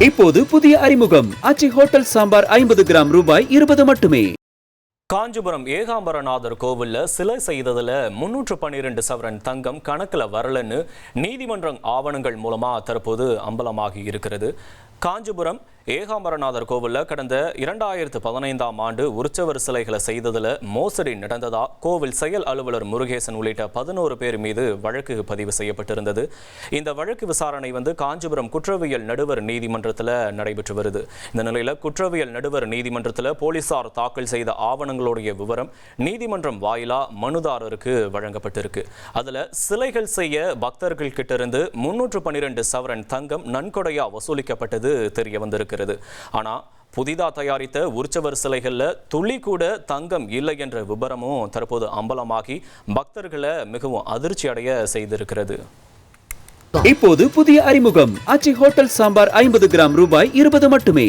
இப்போது புதிய அறிமுகம் ஆச்சி ஹோட்டல் சாம்பார் 50 கிராம் ரூபாய் 20 மட்டுமே. காஞ்சிபுரம் ஏகாம்பரநாதர் கோவில்ல சிலை செய்ததுல 312 சவரன் தங்கம் கணக்குல வரலன்னு நீதிமன்றம் ஆவணங்கள் மூலமா தற்போது அம்பலமாகி இருக்கிறது. காஞ்சிபுரம் ஏகாம்பரநாதர் கோவில்ல கடந்த 2015ஆம் ஆண்டு உற்சவர் சிலைகளை செய்ததுல மோசடி நடந்ததா கோவில் செயல் அலுவலர் முருகேசன் உள்ளிட்ட 11 பேர் மீது வழக்கு பதிவு செய்யப்பட்டிருந்தது. இந்த வழக்கு விசாரணை காஞ்சிபுரம் குற்றவியல் நடுவர் நீதிமன்றத்தில் நடைபெற்று வருது. இந்த நிலையில குற்றவியல் நடுவர் நீதிமன்றத்தில் போலீசார் தாக்கல் செய்த ஆவணங்களுடைய விவரம் நீதிமன்றம் வாயிலா மனுதாரருக்கு வழங்கப்பட்டிருக்கு. அதுல சிலைகள் செய்ய பக்தர்கள் கிட்ட இருந்து 312 சவரன் தங்கம் நன்கொடையா வசூலிக்கப்பட்டது தெரிய வந்திருக்கு. ஆனா புதிதா தயாரித்த உற்சவர் சிலைகள்ல துளி கூட தங்கம் இல்லை என்ற விபரமும் தற்போது அம்பலமாகி பக்தர்களை மிகவும் அதிர்ச்சி அடைய செய்திருக்கிறது. இப்போது புதிய அறிமுகம் ஆச்சி ஹோட்டல் சாம்பார் 50 கிராம் ரூபாய் 20 மட்டுமே.